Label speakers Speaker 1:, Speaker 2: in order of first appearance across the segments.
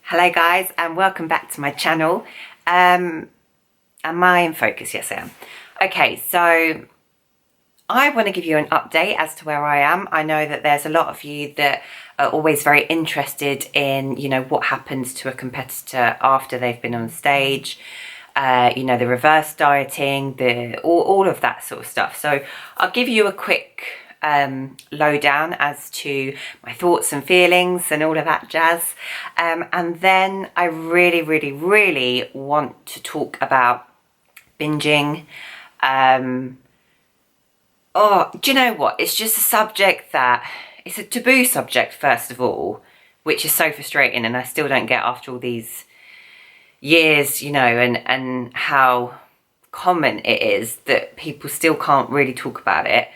Speaker 1: Hello guys and welcome back to my channel. Am I in focus? Yes I am. Okay, so I want to give you an update as to where I am. I know that there's a lot of you that are always very interested in, what happens to a competitor after they've been on stage, the reverse dieting, all of that sort of stuff. So I'll give you a quick lowdown as to my thoughts and feelings and all of that jazz. And then I really want to talk about binging. Do you know what? It's just a subject that, it's a taboo subject, first of all, which is so frustrating, and I still don't get after all these years, and how common it is that people still can't really talk about it.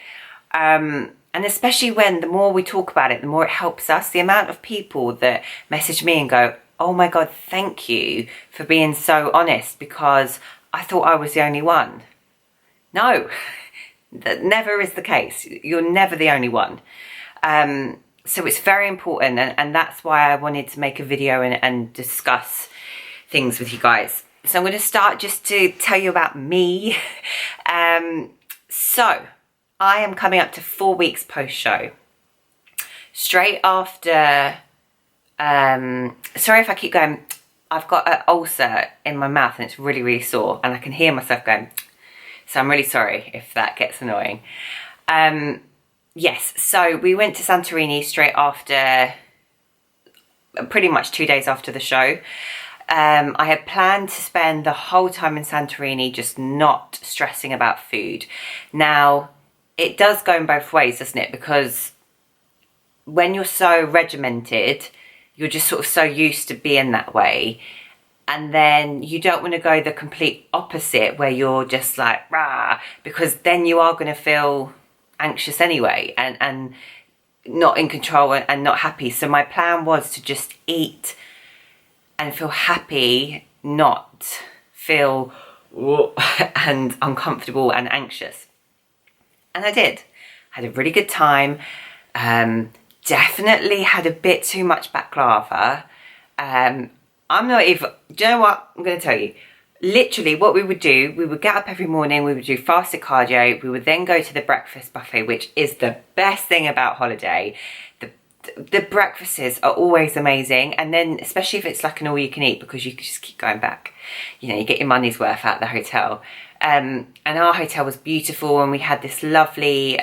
Speaker 1: And especially when the more we talk about it, the more it helps us. The amount of people that message me and go, oh my God, thank you for being so honest, because I thought I was the only one. No, that never is the case. You're never the only one. So it's very important, and that's why I wanted to make a video and discuss things with you guys. So I'm going to start just to tell you about me. So I am coming up to 4 weeks post-show. Straight after, sorry if I keep going, I've got an ulcer in my mouth and it's really sore, and I can hear myself going, so I'm really sorry if that gets annoying. Yes, so we went to Santorini straight after, pretty much 2 days after the show. I had planned to spend the whole time in Santorini just not stressing about food. Now, it does go in both ways, doesn't it? Because when you're so regimented, you're just sort of so used to being that way. And then you don't want to go the complete opposite where you're just like, rah, because then you are going to feel anxious anyway and not in control and not happy. So my plan was to just eat and feel happy, not feel and uncomfortable and anxious. And I did. Had a really good time. Definitely had a bit too much baklava. I'm not even, do you know what? I'm going to tell you. Literally what we would do, we would get up every morning, we would do fasted cardio, we would then go to the breakfast buffet, which is the best thing about holiday. The breakfasts are always amazing, and then especially if it's like an all you can eat, because you can just keep going back. You get your money's worth at the hotel. And our hotel was beautiful, and we had this lovely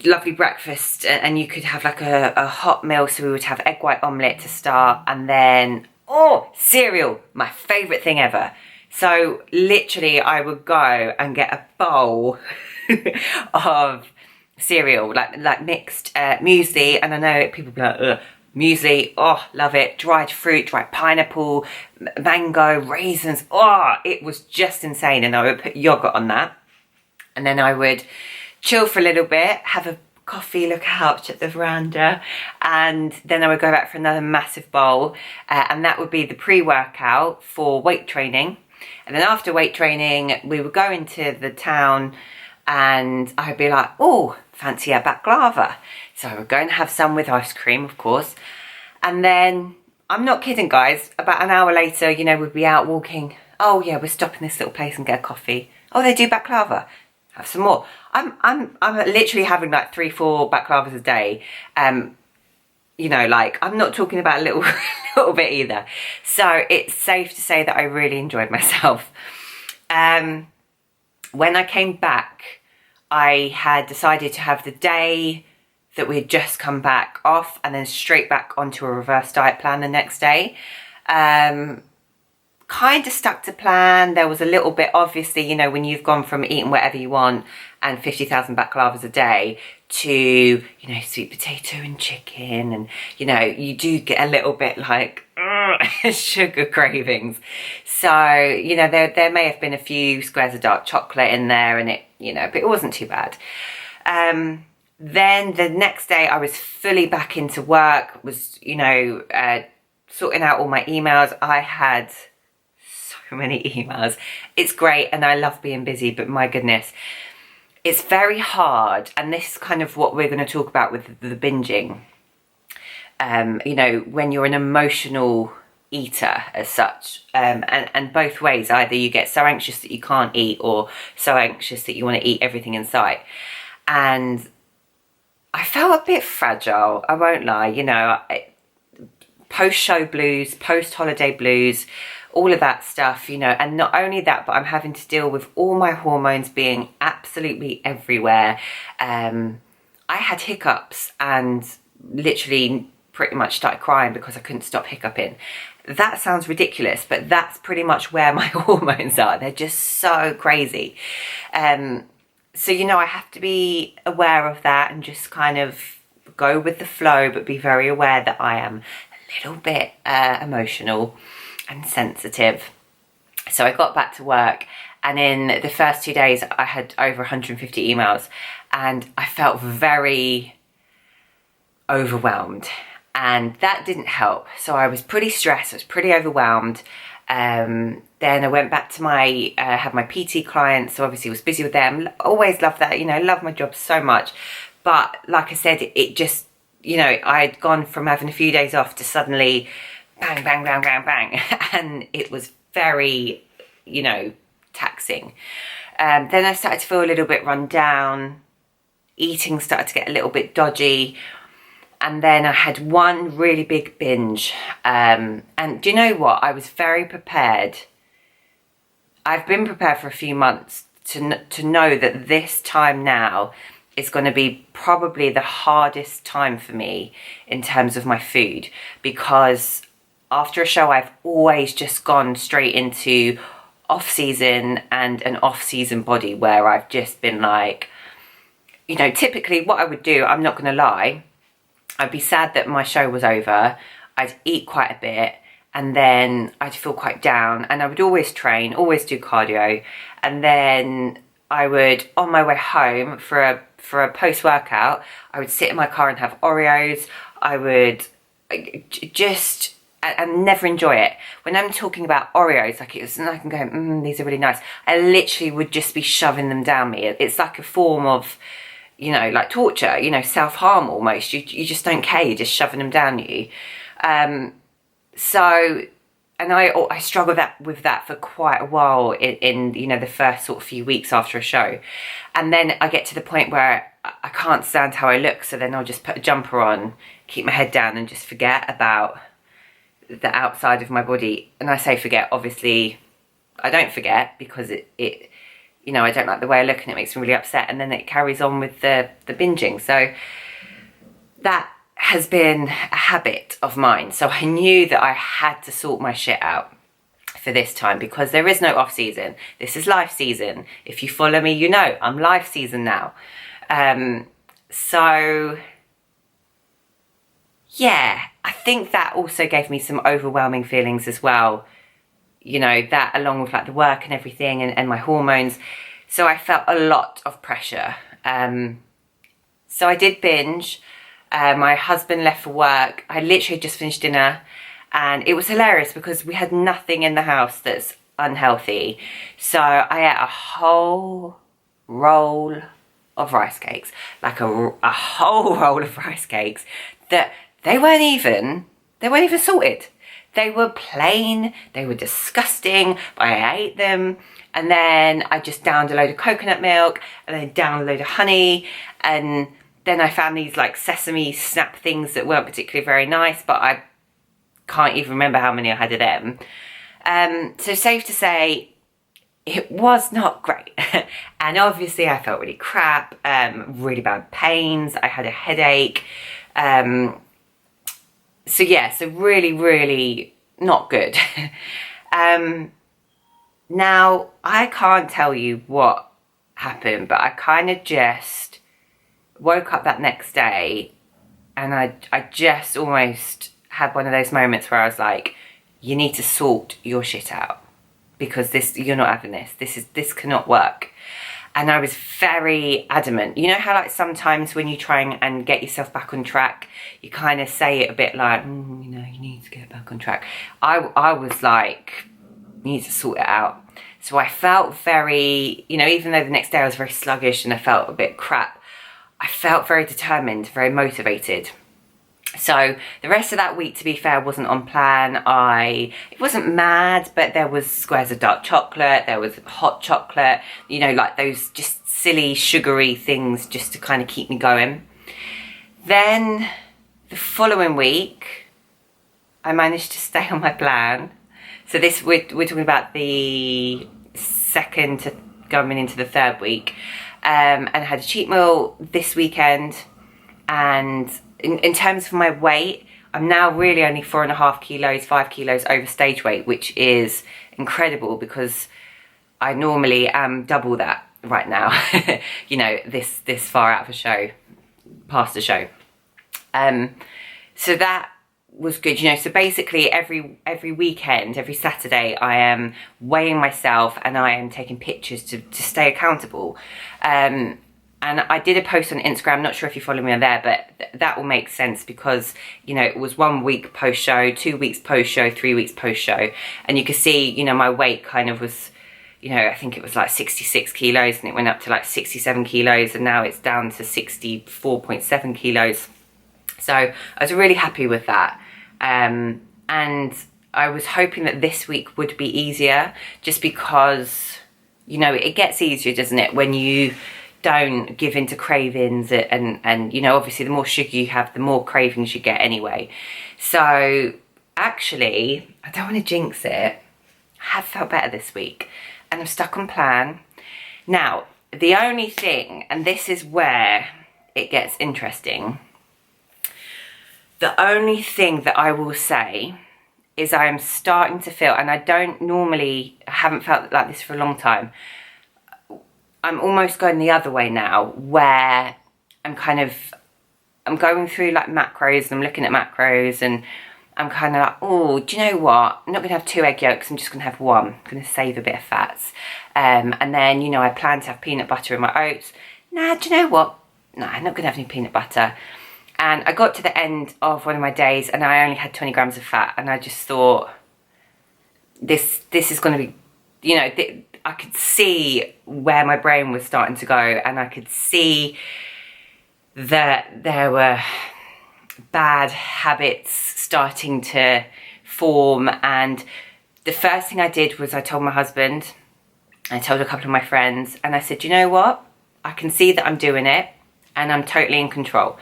Speaker 1: lovely breakfast, and you could have like a hot meal. So we would have egg white omelette to start, and then cereal, my favorite thing ever. So literally I would go and get a bowl of cereal, like mixed muesli, and I know people be like, ugh, muesli, love it. Dried fruit, dried pineapple, mango, raisins, it was just insane. And I would put yogurt on that, and then I would chill for a little bit, have a coffee, look out at the veranda, and then I would go back for another massive bowl, and that would be the pre-workout for weight training. And then after weight training, we would go into the town, and I'd be like, fancy a baklava. So I would go and have some with ice cream, of course. And then, I'm not kidding guys, about an hour later, we'd be out walking. Oh yeah, we're stopping this little place and get a coffee. Oh, they do baklava. Have some more. I'm literally having like 3-4 baklavas a day. I'm not talking about a little bit either. So it's safe to say that I really enjoyed myself. When I came back, I had decided to have the day that we had just come back off, and then straight back onto a reverse diet plan the next day. Kind of stuck to plan. There was a little bit, obviously, when you've gone from eating whatever you want and 50,000 baklavas a day to, sweet potato and chicken, and, you do get a little bit like sugar cravings. So, there may have been a few squares of dark chocolate in there, and but it wasn't too bad. Then the next day I was fully back into work, was, sorting out all my emails. I had so many emails. It's great, and I love being busy, but my goodness, it's very hard. And this is kind of what we're going to talk about with the binging. you know, when you're an emotional eater as such, and both ways, either you get so anxious that you can't eat or so anxious that you want to eat everything in sight. And I felt a bit fragile, I won't lie, you know, post-show blues, post-holiday blues, all of that stuff, you know. And not only that, but I'm having to deal with all my hormones being absolutely everywhere. I had hiccups and literally pretty much started crying because I couldn't stop hiccuping. That sounds ridiculous, but that's pretty much where my hormones are. They're just so crazy. So, you know, I have to be aware of that and just kind of go with the flow, but be very aware that I am a little bit emotional and sensitive. So I got back to work, and in the first 2 days I had over 150 emails, and I felt very overwhelmed, and that didn't help. So I was pretty stressed, I was pretty overwhelmed. Then I went back to my have my PT clients, so obviously was busy with them. Always love that, you know, love my job so much. But like I said, it just, you know, I'd gone from having a few days off to suddenly bang, bang, bang, bang, bang. And it was very, you know, taxing. Then I started to feel a little bit run down. Eating started to get a little bit dodgy. And then I had one really big binge. And do you know what? I was very prepared. I've been prepared for a few months to know that this time now is going to be probably the hardest time for me in terms of my food, because after a show I've always just gone straight into off-season and an off-season body, where I've just been like, you know, typically what I would do, I'm not going to lie, I'd be sad that my show was over, I'd eat quite a bit, and then I'd feel quite down, and I would always train, always do cardio, and then I would, on my way home for a post-workout, I would sit in my car and have Oreos. I would just, and never enjoy it. When I'm talking about Oreos, like, it was like I'm going, these are really nice. I literally would just be shoving them down me. It's like a form of, you know, like torture, you know, self-harm almost. You just don't care, you're just shoving them down you. So, and I struggled with that for quite a while in, you know, the first sort of few weeks after a show. And then I get to the point where I can't stand how I look, so then I'll just put a jumper on, keep my head down, and just forget about the outside of my body. And I say forget, obviously I don't forget, because it you know, I don't like the way I look and it makes me really upset, and then it carries on with the binging. So that has been a habit of mine. So I knew that I had to sort my shit out for this time, because there is no off season. This is life season. If you follow me, you know I'm life season now. So yeah, I think that also gave me some overwhelming feelings as well. You know, that along with like the work and everything, and my hormones. So I felt a lot of pressure. So I did binge. My husband left for work. I literally just finished dinner, and it was hilarious because we had nothing in the house that's unhealthy. So I ate a whole roll of rice cakes, like a whole roll of rice cakes that they weren't even salted. They were plain, they were disgusting, but I ate them. And then I just downed a load of coconut milk, and then downed a load of honey, and then I found these like sesame snap things that weren't particularly very nice, but I can't even remember how many I had of them. So safe to say, it was not great. And obviously I felt really crap, really bad pains, I had a headache. So yeah, so really, really not good. Now, I can't tell you what happened, but I kind of just woke up that next day, and I just almost had one of those moments where I was like, you need to sort your shit out, because you're not having this cannot work. And I was very adamant. You know how like sometimes when you try and get yourself back on track, you kind of say it a bit like, you know, you need to get back on track. I was like, you need to sort it out. So I felt very, you know, even though the next day I was very sluggish and I felt a bit crap, I felt very determined, very motivated. So the rest of that week, to be fair, wasn't on plan. It wasn't mad, but there was squares of dark chocolate, there was hot chocolate, you know, like those just silly sugary things just to kind of keep me going. Then the following week, I managed to stay on my plan. So this, we're talking about the second to going into the third week, and I had a cheat meal this weekend. And in terms of my weight, I'm now really only 4.5 kilos, 5 kilos over stage weight, which is incredible because I normally am double that right now. You know, this far out of a show, past a show. So that was good, you know. So basically every weekend, every Saturday, I am weighing myself and I am taking pictures to stay accountable. And I did a post on Instagram, not sure if you follow me on there, but that will make sense because, you know, it was 1 week post-show, 2 weeks post-show, 3 weeks post-show. And you could see, you know, my weight kind of was, you know, I think it was like 66 kilos and it went up to like 67 kilos and now it's down to 64.7 kilos. So I was really happy with that. And I was hoping that this week would be easier just because, you know, it gets easier, doesn't it, when you don't give in to cravings and you know, obviously the more sugar you have, the more cravings you get anyway. So actually, I don't want to jinx it, I have felt better this week and I'm stuck on plan. Now, the only thing, and this is where it gets interesting, the only thing that I will say is I am starting to feel, and I haven't felt like this for a long time, I'm almost going the other way now, where I'm going through like macros and I'm looking at macros and I'm kind of like, oh, do you know what? I'm not going to have 2 egg yolks, I'm just going to have 1. I'm going to save a bit of fats. And then, you know, I plan to have peanut butter in my oats. Nah, do you know what? No, I'm not going to have any peanut butter. And I got to the end of one of my days and I only had 20 grams of fat. And I just thought, this is going to be, you know, I could see where my brain was starting to go and I could see that there were bad habits starting to form. And the first thing I did was I told my husband, I told a couple of my friends, and I said, you know what? I can see that I'm doing it and I'm totally in control.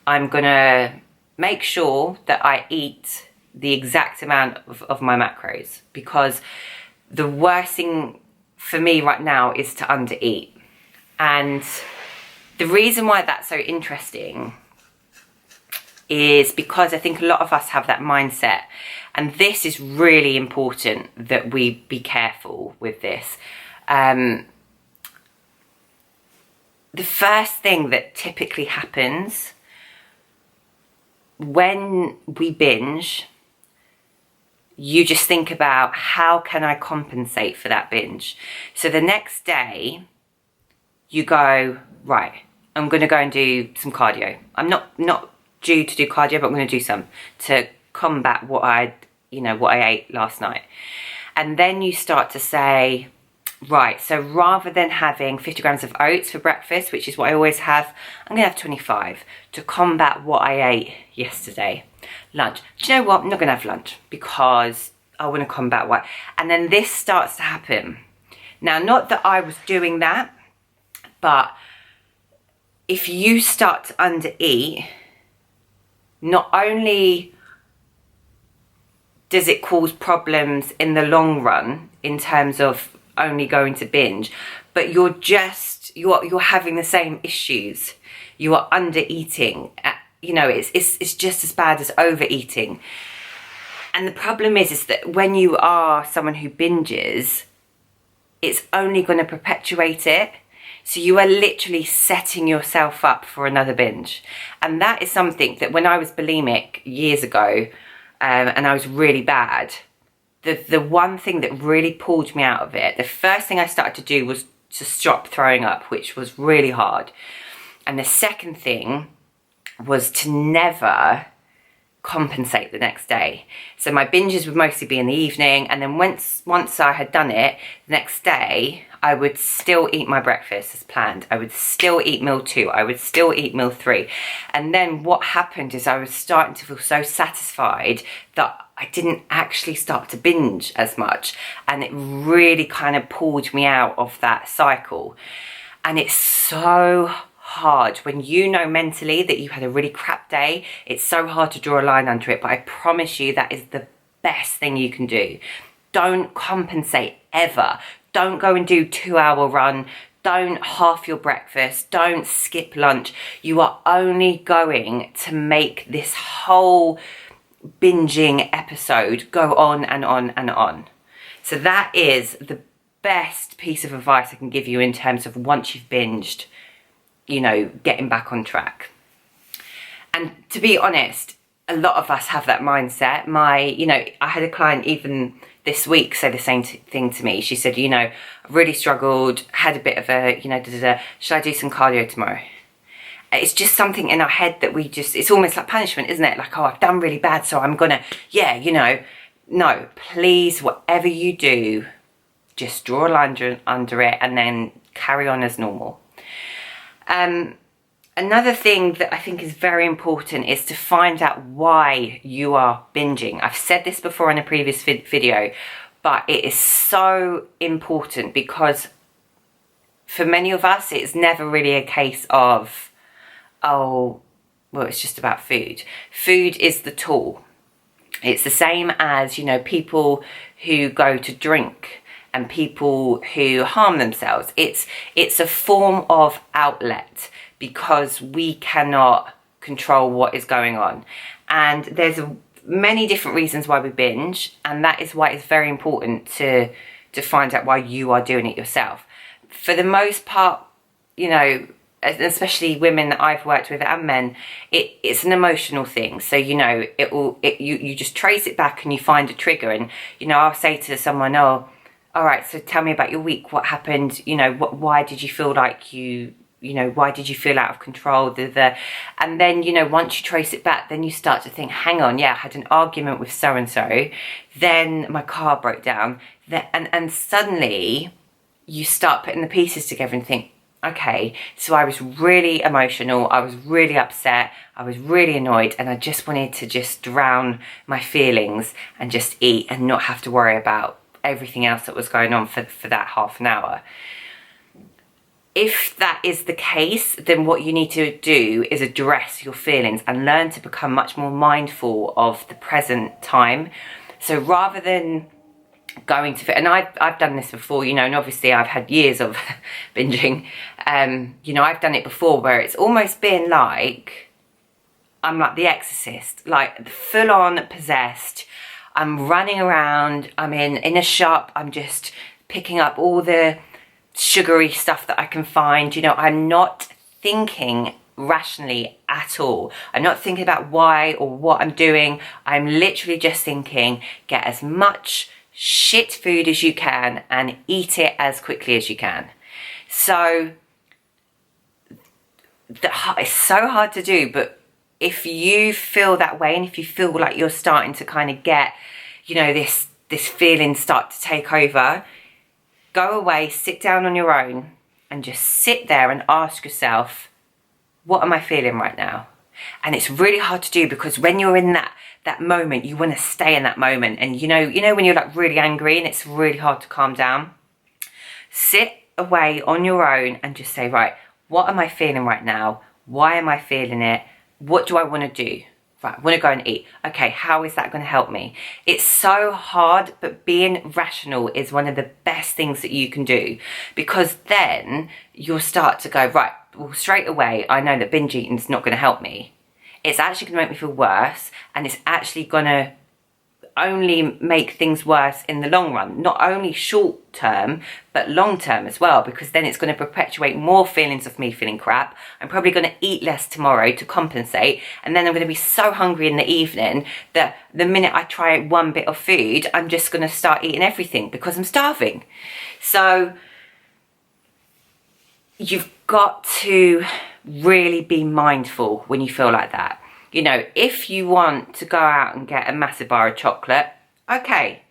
Speaker 1: I'm gonna make sure that I eat the exact amount of my macros, because the worst thing for me right now is to undereat. And the reason why that's so interesting is because I think a lot of us have that mindset, and this is really important that we be careful with this. The first thing that typically happens when we binge, you just think about, how can I compensate for that binge? So the next day you go, right, I'm going to go and do some cardio. I'm not due to do cardio, but I'm going to do some to combat what I ate last night. And then you start to say, right, so rather than having 50 grams of oats for breakfast, which is what I always have, I'm going to have 25 to combat what I ate yesterday. Lunch. Do you know what? I'm not going to have lunch because I want to combat what. And then this starts to happen. Now, not that I was doing that, but if you start to undereat, not only does it cause problems in the long run in terms of only going to binge, but you're having the same issues. You are under eating. You know, it's just as bad as overeating. And the problem is that when you are someone who binges, it's only going to perpetuate it. So you are literally setting yourself up for another binge. And that is something that when I was bulimic years ago, and I was really bad, the one thing that really pulled me out of it, the first thing I started to do was to stop throwing up, which was really hard. And the second thing was to never compensate the next day. So my binges would mostly be in the evening, and then once I had done it, the next day I would still eat my breakfast as planned. I would still eat meal 2, I would still eat meal 3. And then what happened is I was starting to feel so satisfied that I didn't actually start to binge as much, and it really kind of pulled me out of that cycle. And it's so hard when you know mentally that you had a really crap day. It's so hard to draw a line under it, but I promise you that is the best thing you can do. Don't compensate ever. Don't go and do 2-hour run. Don't half your breakfast. Don't skip lunch. You are only going to make this whole binging episode go on and on and on. So that is the best piece of advice I can give you in terms of once you've binged, you know, getting back on track. And to be honest, a lot of us have that mindset. I had a client even this week say the same thing to me. She said, I really struggled, had a bit of a, should I do some cardio tomorrow? It's just something in our head that it's almost like punishment, isn't it? Like, oh, I've done really bad, so I'm gonna, no, please, whatever you do, just draw a line under it and then carry on as normal. Another thing that I think is very important is to find out why you are binging. I've said this before in a previous video, but it is so important because for many of us, it's never really a case of, oh, well, it's just about food. Food is the tool. It's the same as, people who go to drink and people who harm themselves. It's a form of outlet because we cannot control what is going on. And there's many different reasons why we binge, and that is why it's very important to find out why you are doing it yourself. For the most part, especially women that I've worked with and men, it's an emotional thing. So, you just trace it back and you find a trigger. And, I'll say to someone, oh, all right, so tell me about your week. What happened? Why did you feel like why did you feel out of control? And then, once you trace it back, then you start to think, hang on, yeah, I had an argument with so-and-so. Then my car broke down. And suddenly you start putting the pieces together and think, okay, so I was really emotional. I was really upset. I was really annoyed. And I just wanted to just drown my feelings and just eat and not have to worry about everything else that was going on for that half an hour. If that is the case, then what you need to do is address your feelings and learn to become much more mindful of the present time. So rather than going to, and I've done this before, and obviously I've had years of binging. I've done it before where it's almost been like I'm like the Exorcist, like full on possessed. I'm running around, I'm in a shop, I'm just picking up all the sugary stuff that I can find. I'm not thinking rationally at all. I'm not thinking about why or what I'm doing. I'm literally just thinking, get as much shit food as you can and eat it as quickly as you can. So it's so hard to do, but if you feel that way and if you feel like you're starting to kind of get, this feeling start to take over, go away, sit down on your own and just sit there and ask yourself, what am I feeling right now? And it's really hard to do because when you're in that moment, you want to stay in that moment. And when you're like really angry and it's really hard to calm down, sit away on your own and just say, right, what am I feeling right now? Why am I feeling it? What do I want to do? Right, I want to go and eat. Okay, how is that going to help me? It's so hard, but being rational is one of the best things that you can do, because then you'll start to go, right, well, straight away, I know that binge eating is not going to help me. It's actually going to make me feel worse, and it's actually going to only make things worse in the long run, not only short term but long term as well, because then it's going to perpetuate more feelings of me feeling crap. I'm probably going to eat less tomorrow to compensate, and then I'm going to be so hungry in the evening that the minute I try one bit of food, I'm just going to start eating everything because I'm starving. So you've got to really be mindful when you feel like that. You know, if you want to go out and get a massive bar of chocolate, okay,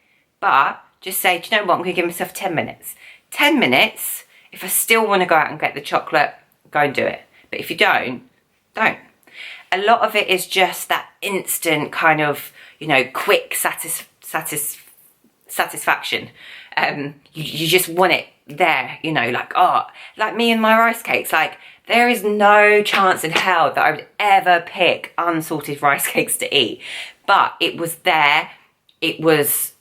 Speaker 1: but just say, do you know what, I'm going to give myself 10 minutes. 10 minutes, if I still want to go out and get the chocolate, go and do it. But if you don't. A lot of it is just that instant kind of, you know, quick satisfaction. You just want it there, you know, like, oh, like me and my rice cakes. Like, there is no chance in hell that I would ever pick unsalted rice cakes to eat. But it was there. It's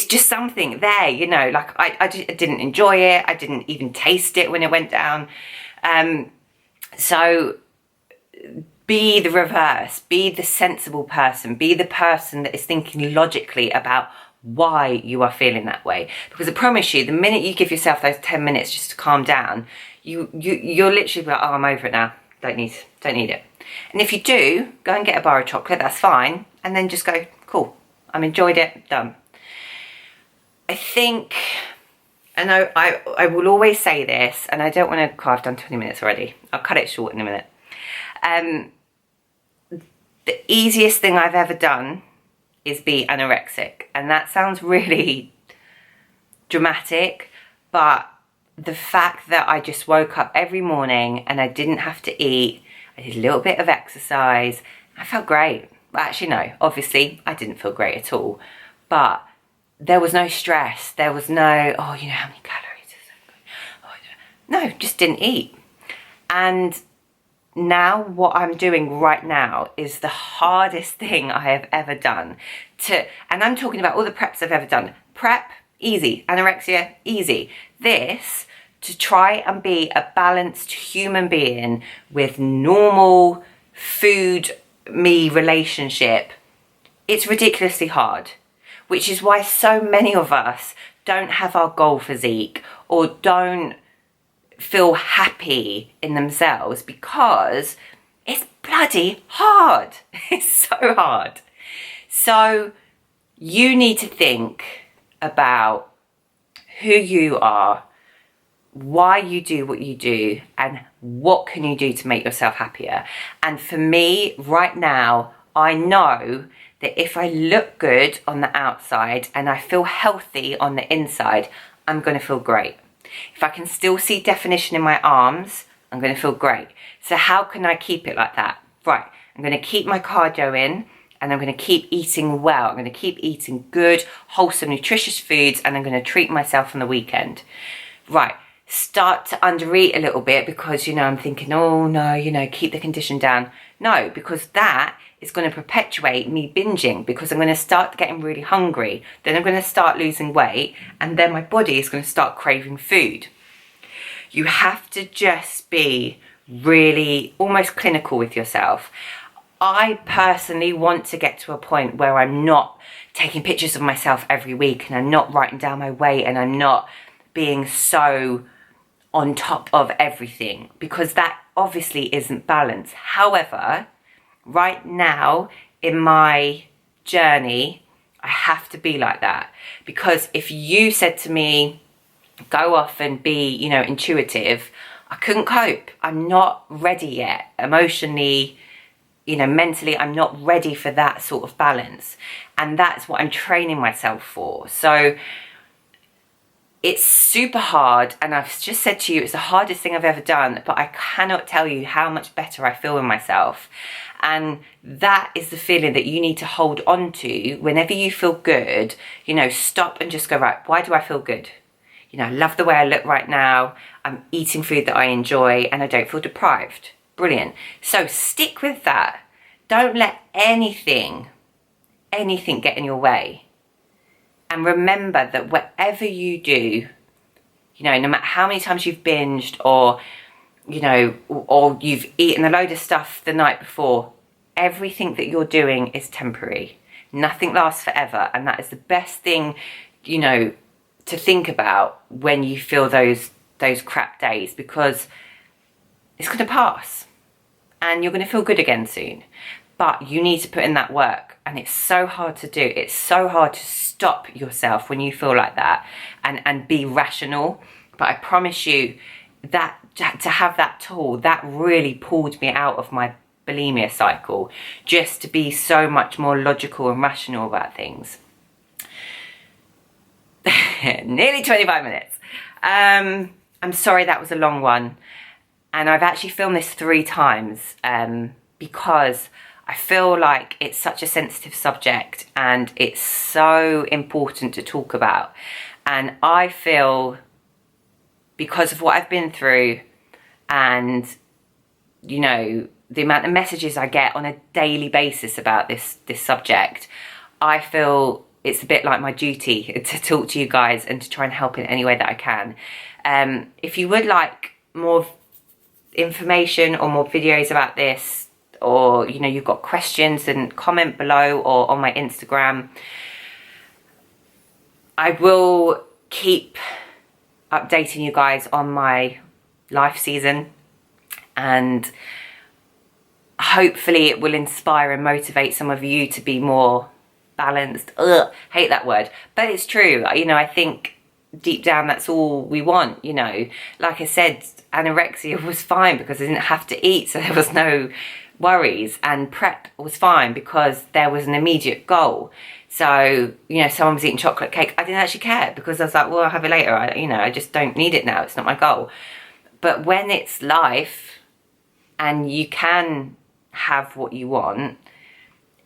Speaker 1: just something there, you know, like I didn't enjoy it. I didn't even taste it when it went down. So be the reverse, be the sensible person, be the person that is thinking logically about why you are feeling that way. Because I promise you, the minute you give yourself those 10 minutes just to calm down, you're literally like, oh, I'm over it now. Don't need it. And if you do, go and get a bar of chocolate, that's fine. And then just go, cool, I've enjoyed it, done. I think, and I will always say this, and I don't want to, I've done 20 minutes already. I'll cut it short in a minute. The easiest thing I've ever done is be anorexic. And that sounds really dramatic, but the fact that I just woke up every morning and I didn't have to eat, I did a little bit of exercise, I felt great. Well, actually, no, obviously I didn't feel great at all, but there was no stress. There was no, oh, you know, how many calories is that? Oh, no, just didn't eat. And now what I'm doing right now is the hardest thing I have ever done and I'm talking about all the preps I've ever done. Prep, easy. Anorexia, easy. This, to try and be a balanced human being with normal food me relationship, it's ridiculously hard, which is why so many of us don't have our goal physique or don't feel happy in themselves, because it's bloody hard. It's so hard. So you need to think about who you are, why you do what you do, and what can you do to make yourself happier. And for me right now, I know that if I look good on the outside and I feel healthy on the inside, I'm going to feel great. If I can still see definition in my arms, I'm going to feel great. So how can I keep it like that? Right, I'm going to keep my cardio in, and I'm going to keep eating well. I'm going to keep eating good, wholesome, nutritious foods, and I'm going to treat myself on the weekend. Right, start to undereat a little bit because, you know, I'm thinking, oh no, you know, keep the condition down. No, because that is going to perpetuate me binging, because I'm going to start getting really hungry. Then I'm going to start losing weight, and then my body is going to start craving food. You have to just be really almost clinical with yourself. I personally want to get to a point where I'm not taking pictures of myself every week, and I'm not writing down my weight, and I'm not being so on top of everything, because that obviously isn't balance. However, right now in my journey, I have to be like that, because if you said to me, go off and be, you know, intuitive, I couldn't cope. I'm not ready yet. Emotionally, you know, mentally, I'm not ready for that sort of balance. And that's what I'm training myself for. So it's super hard, and I've just said to you, it's the hardest thing I've ever done, but I cannot tell you how much better I feel in myself. And that is the feeling that you need to hold on to whenever you feel good. You know, stop and just go, right, why do I feel good? You know, I love the way I look right now. I'm eating food that I enjoy, and I don't feel deprived. Brilliant. So stick with that. Don't let anything get in your way. And remember that whatever you do, you know, no matter how many times you've binged, or, you know, or you've eaten a load of stuff the night before, everything that you're doing is temporary. Nothing lasts forever. And that is the best thing, you know, to think about when you feel those crap days, because it's going to pass and you're going to feel good again soon. But you need to put in that work, and it's so hard to do. It's so hard to stop yourself when you feel like that and be rational. But I promise you, that to have that tool, that really pulled me out of my bulimia cycle, just to be so much more logical and rational about things. Nearly 25 minutes. I'm sorry that was a long one, and I've actually filmed this 3 times because I feel like it's such a sensitive subject and it's so important to talk about. And I feel, because of what I've been through and, you know, the amount of messages I get on a daily basis about this subject, I feel it's a bit like my duty to talk to you guys and to try and help in any way that I can. If you would like more information or more videos about this, or, you know, you've got questions, then comment below or on my Instagram. I will keep updating you guys on my life season, and hopefully it will inspire and motivate some of you to be more balanced. Ugh, hate that word, but it's true. You know, I think deep down that's all we want, you know. Like I said, anorexia was fine because I didn't have to eat, so there was no worries, and prep was fine because there was an immediate goal. So, you know, someone was eating chocolate cake, I didn't actually care because I was like, well, I'll have it later. I just don't need it now. It's not my goal. But when it's life and you can have what you want,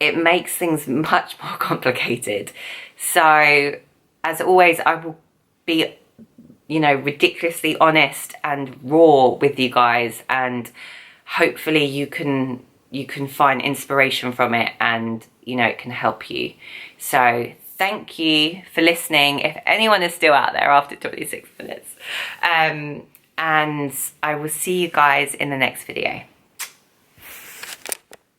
Speaker 1: it makes things much more complicated. So, as always, I will be, you know, ridiculously honest and raw with you guys, and hopefully you can find inspiration from it, and, you know, it can help you. So thank you for listening, if anyone is still out there after 26 minutes. And I will see you guys in the next video.